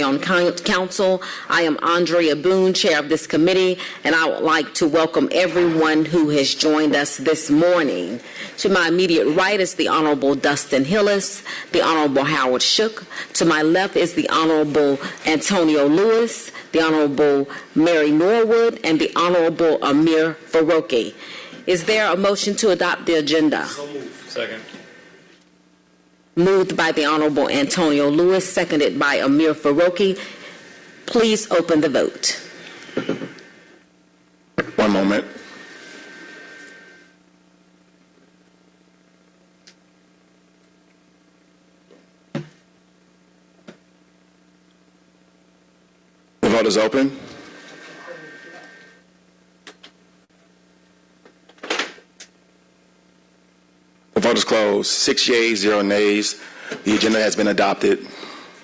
on Council. I am Andrea Boone, Chair of this committee, and I would like to welcome everyone who has joined us this morning. To my immediate right is the Honorable Dustin Hillis, the Honorable Howard Shook. To my left is the Honorable Antonio Lewis, the Honorable Mary Norwood, and the Honorable Amir Faroqi. Is there a motion to adopt the agenda? So moved. Second. Moved by the Honorable Antonio Lewis, seconded by Amir Faroqi. Please open the vote. One moment. The vote is open. The vote is closed. 6 yeas, 0 nays. The agenda has been adopted.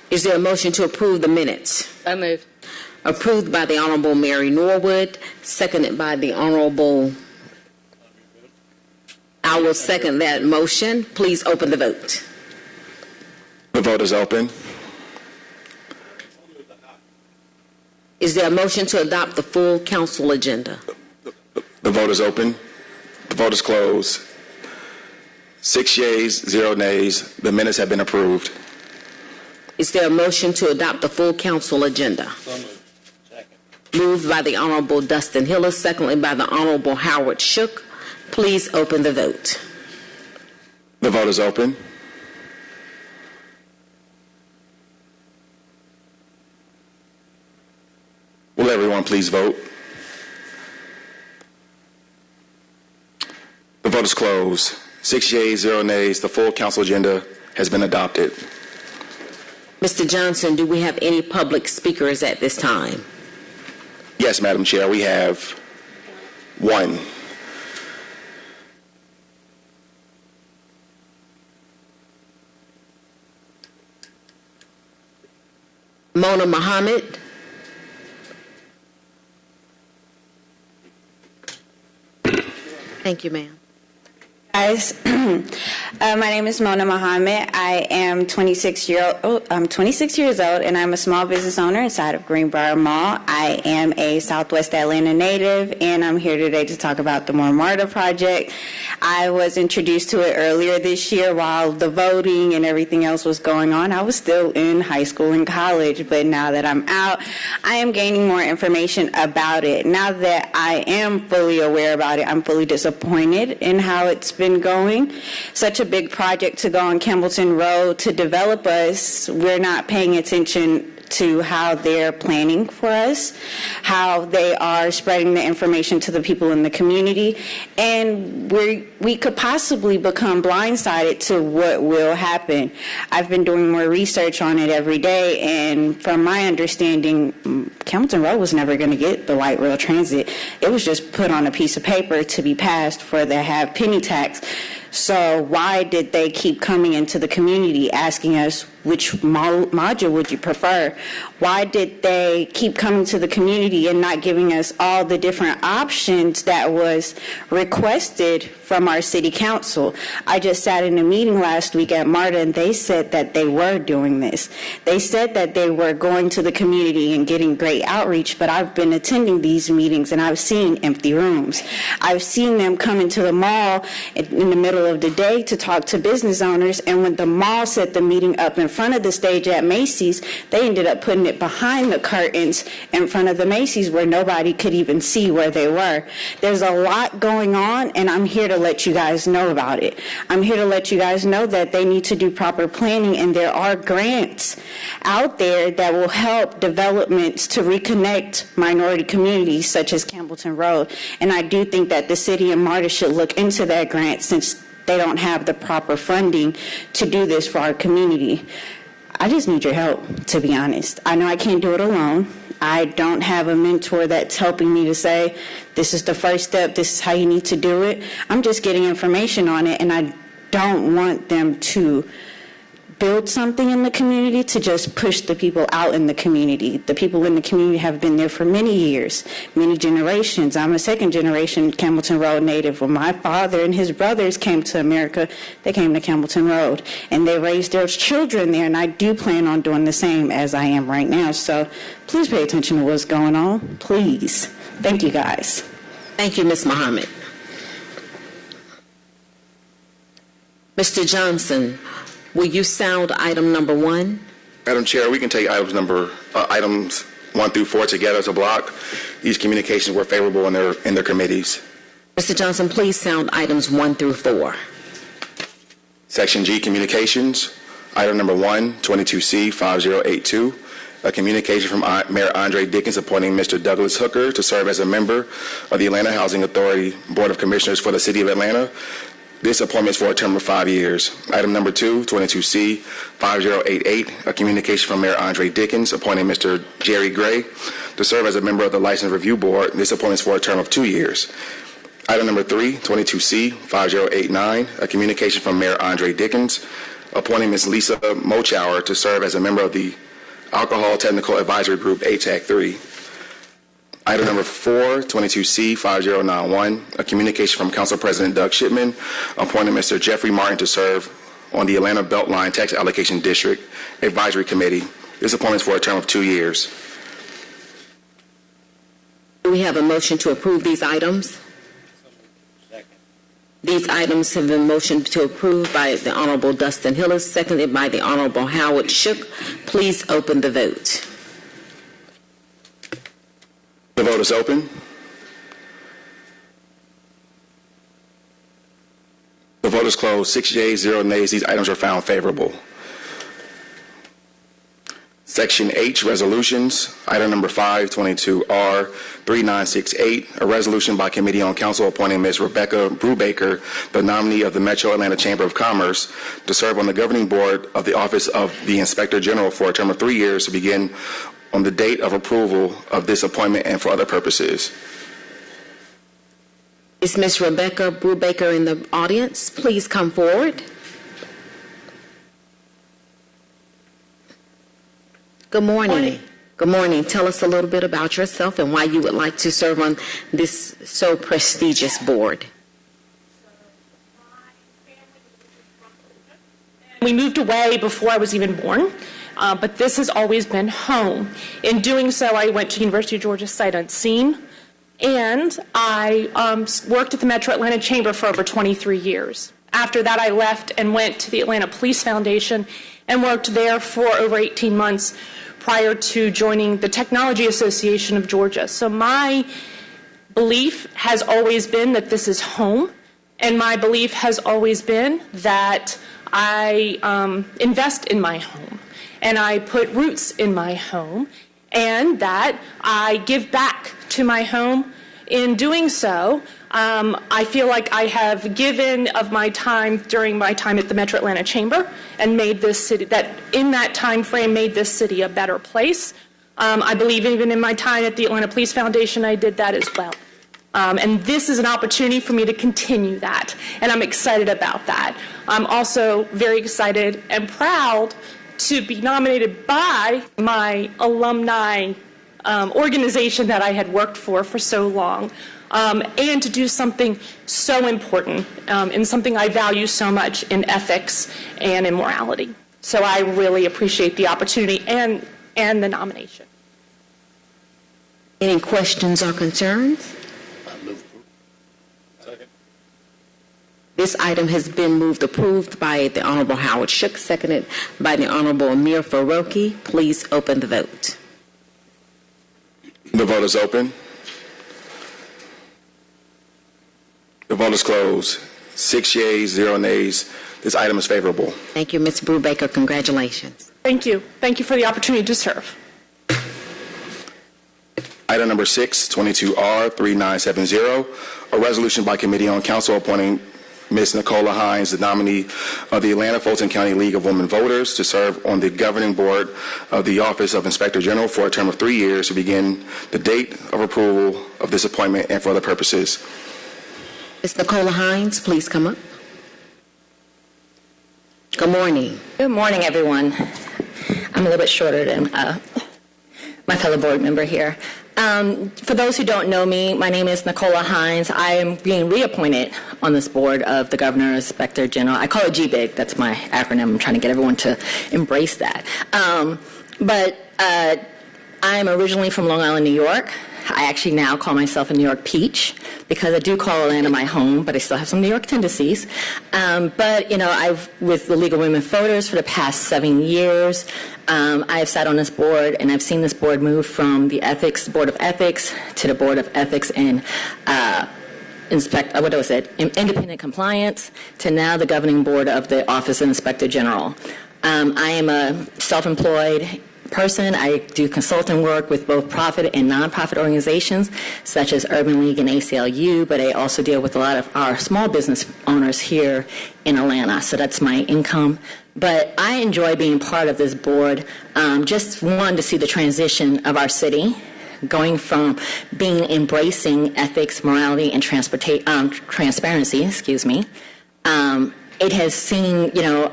Is there a motion to approve the minutes? So moved. Approved by the Honorable Mary Norwood, seconded by the Honorable. I will second that motion. Please open the vote. The vote is open. Is there a motion to adopt the full council agenda? The vote is open. The vote is closed. 6 yeas, 0 nays. The minutes have been approved. Is there a motion to adopt the full council agenda? So moved. Second. Moved by the Honorable Dustin Hillis, seconded by the Honorable Howard Shook. Please open the vote. The vote is open. Will everyone please vote? The vote is closed. 6 yeas, 0 nays. The full council agenda has been adopted. Mr. Johnson, do we have any public speakers at this time? Yes, Madam Chair, we have one. Mona Muhammad. Thank you, ma'am. Guys, my name is Mona Muhammad. I am 26 years old, and I'm a small business owner inside of Greenbrier Mall. I am a Southwest Atlanta native, and I'm here today to talk about the More MARTA project. I was introduced to it earlier this year while the voting and everything else was going on. I was still in high school and college, but now that I'm out, I am gaining more information about it. Now that I am fully aware about it, I'm fully disappointed in how it's been going. Such a big project to go on Campbellton Road to develop us. We're not paying attention to how they're planning for us, how they are spreading the information to the people in the community, and we could possibly become blindsided to what will happen. I've been doing more research on it every day, and from my understanding, Campbellton Road was never going to get the light rail transit. It was just put on a piece of paper to be passed for the have penny tax. So why did they keep coming into the community asking us which module would you prefer? Why did they keep coming to the community and not giving us all the different options that was requested from our city council? I just sat in a meeting last week at MARTA, and they said that they were doing this. They said that they were going to the community and getting great outreach, but I've been attending these meetings and I've seen empty rooms. I've seen them come into the mall in the middle of the day to talk to business owners, and when the mall set the meeting up in front of the stage at Macy's, they ended up putting it behind the curtains in front of the Macy's where nobody could even see where they were. There's a lot going on, and I'm here to let you guys know about it. I'm here to let you guys know that they need to do proper planning, and there are grants out there that will help developments to reconnect minority communities such as Campbellton Road. And I do think that the city and MARTA should look into that grant since they don't have the proper funding to do this for our community. I just need your help, to be honest. I know I can't do it alone. I don't have a mentor that's helping me to say, this is the first step, this is how you need to do it. I'm just getting information on it, and I don't want them to build something in the community to just push the people out in the community. The people in the community have been there for many years, many generations. I'm a second generation Campbellton Road native. When my father and his brothers came to America, they came to Campbellton Road, and they raised their children there, and I do plan on doing the same as I am right now. So please pay attention to what's going on. Please. Thank you, guys. Thank you, Ms. Muhammad. Mr. Johnson, will you sound item number 1? Madam Chair, we can take items 1 through 4 together as a block. These communications were favorable in their committees. Mr. Johnson, please sound items 1 through 4. Section G, Communications. Item number 1, 22C 5082. A communication from Mayor Andre Dickens appointing Mr. Douglas Hooker to serve as a member of the Atlanta Housing Authority Board of Commissioners for the City of Atlanta. This appointment is for a term of 5 years. Item number 2, 22C 5088. A communication from Mayor Andre Dickens appointing Mr. Jerry Gray to serve as a member of the License Review Board. This appointment is for a term of 2 years. Item number 3, 22C 5089. A communication from Mayor Andre Dickens appointing Ms. Lisa Mochower to serve as a member of the Alcohol Technical Advisory Group, ATAC 3. Item number 4, 22C 5091, a communication from Council President Doug Shipman appointing Mr. Jeffrey Martin to serve on the Atlanta Beltline Tax Allocation District Advisory Committee. This appointment is for a term of 2 years. Do we have a motion to approve these items? Second. These items have been motioned to approve by the Honorable Dustin Hillis, seconded by the Honorable Howard Shook. Please open the vote. The vote is open. The vote is closed. 6 yeas, 0 nays. These items are found favorable. Section H, Resolutions. Item number 522R 3968, a resolution by Committee on Council appointing Ms. Rebecca Brubaker, the nominee of the Metro Atlanta Chamber of Commerce, to serve on the governing board of the Office of the Inspector General for a term of 3 years to begin on the date of approval of this appointment and for other purposes. Is Ms. Rebecca Brubaker in the audience? Please come forward. Good morning. Good morning. Tell us a little bit about yourself and why you would like to serve on this so prestigious board. We moved away before I was even born, but this has always been home. In doing so, I went to University of Georgia sight unseen, and I worked at the Metro Atlanta Chamber for over 23 years. After that, I left and went to the Atlanta Police Foundation and worked there for over 18 months prior to joining the Technology Association of Georgia. So my belief has always been that this is home, and my belief has always been that I invest in my home, and I put roots in my home, and that I give back to my home. In doing so, I feel like I have given of my time during my time at the Metro Atlanta Chamber and made this city, that in that time frame made this city a better place. I believe even in my time at the Atlanta Police Foundation, I did that as well. And this is an opportunity for me to continue that, and I'm excited about that. I'm also very excited and proud to be nominated by my alumni organization that I had worked for so long, and to do something so important and something I value so much in ethics and in morality. So I really appreciate the opportunity and the nomination. Any questions or concerns? Second. This item has been moved approved by the Honorable Howard Shook, seconded by the Honorable Amir Faroki. Please open the vote. The vote is open. The vote is closed. 6 yeas, 0 nays. This item is favorable. Thank you, Ms. Brubaker. Congratulations. Thank you. Thank you for the opportunity to serve. Item number 6, 22R 3970, a resolution by Committee on Council appointing Ms. Nicola Hines, the nominee of the Atlanta Fulton County League of Women Voters, to serve on the governing board of the Office of Inspector General for a term of 3 years to begin the date of approval of this appointment and for other purposes. Ms. Nicola Hines, please come up. Good Good morning. Good morning, everyone. I'm a little bit shorter than my fellow board member here. For those who don't know me, my name is Nicola Hines. I am being reappointed on this board of the Governor Inspector General. I call it GBIG. That's my acronym. I'm trying to get everyone to embrace that. But I'm originally from Long Island, New York. I actually now call myself a New York peach because I do call Atlanta my home, but I still have some New York tendencies. But, you know, I've with the League of Women Voters for the past 7 years. I have sat on this board, and I've seen this board move from the Board of Ethics to the Board of Ethics and Independent Compliance to now the governing board of the Office of Inspector General. I am a self-employed person. I do consulting work with both profit and nonprofit organizations such as Urban League and ACLU, but I also deal with a lot of our small business owners here in Atlanta. So that's my income. But I enjoy being part of this board. Just one, to see the transition of our city, going from being embracing ethics, morality, and transparency. It has seen, you know,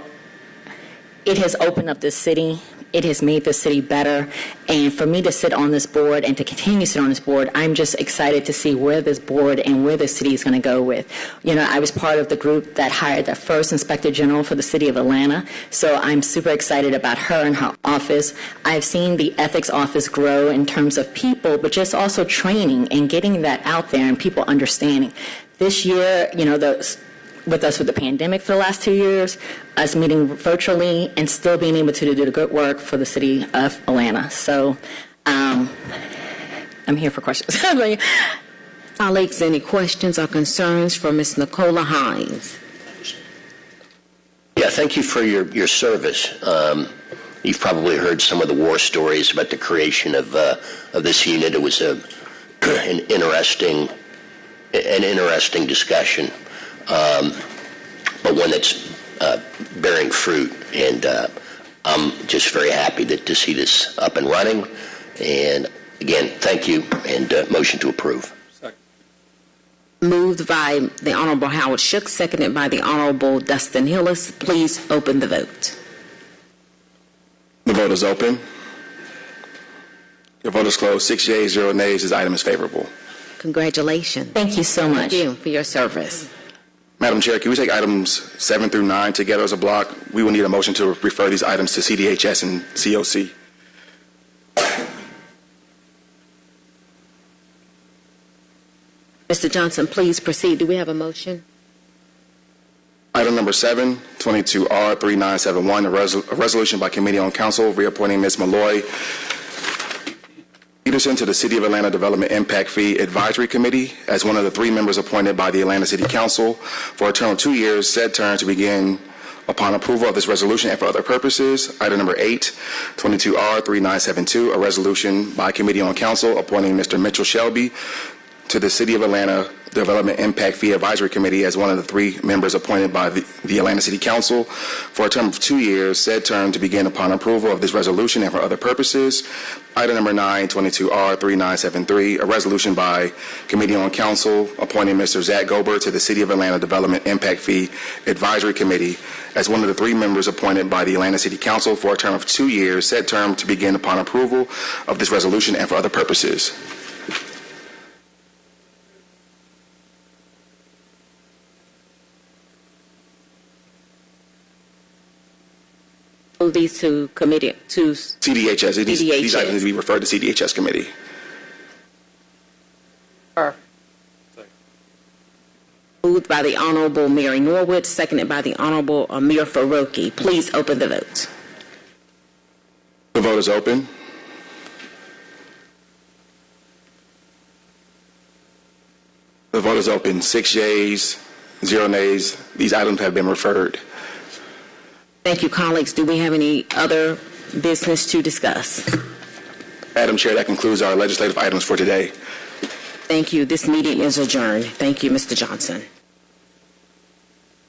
it has opened up this city. It has made the city better. And for me to sit on this board and to continue to sit on this board, I'm just excited to see where this board and where the city is going to go with. You know, I was part of the group that hired the first Inspector General for the city of Atlanta. So I'm super excited about her and her office. I've seen the ethics office grow in terms of people, but just also training and getting that out there and people understanding. This year, you know, with the pandemic for the last 2 years, us meeting virtually and still being able to do the good work for the city of Atlanta. So I'm here for questions. Colleagues, any questions or concerns for Ms. Nicola Hines? Yeah, thank you for your service. You've probably heard some of the war stories about the creation of this unit. It was an interesting discussion. But one that's bearing fruit, and I'm just very happy to see this up and running. And again, thank you, and motion to approve. Second. Moved by the Honorable Howard Shook, seconded by the Honorable Dustin Hillis. Please open the vote. The vote is open. The vote is closed. 6 yeas, 0 nays. This item is favorable. Congratulations. Thank you so much. Thank you for your service. Madam Chair, can we take items 7 through 9 together as a block? We will need a motion to refer these items to CDHS and COC. Mr. Johnson, please proceed. Do we have a motion? Item number 7, 22R3971, a resolution by Committee on Council reappointing Ms. Malloy Peterson to the City of Atlanta Development Impact Fee Advisory Committee as one of the 3 members appointed by the Atlanta City Council for a term of 2 years, said term to begin upon approval of this resolution and for other purposes. Item number 8, 22R3972, a resolution by Committee on Council appointing Mr. Mitchell Shelby to the City of Atlanta Development Impact Fee Advisory Committee as one of the 3 members appointed by the Atlanta City Council for a term of 2 years, said term to begin upon approval of this resolution and for other purposes. Item number 9, 22R3973, a resolution by Committee on Council appointing Mr. Zach Gober to the City of Atlanta Development Impact Fee Advisory Committee as one of the 3 members appointed by the Atlanta City Council for a term of 2 years, said term to begin upon approval of this resolution and for other purposes. Move these to committee to CDHS. These items need to be referred to CDHS committee. Moved by the Honorable Mary Norwood, seconded by the Honorable Amir Faroki. Please open the vote. The vote is open. The vote is open. 6 yeas, 0 nays. These items have been referred. Thank you, colleagues. Do we have any other business to discuss? Madam Chair, that concludes our legislative items for today. Thank you. This meeting is adjourned. Thank you, Mr. Johnson.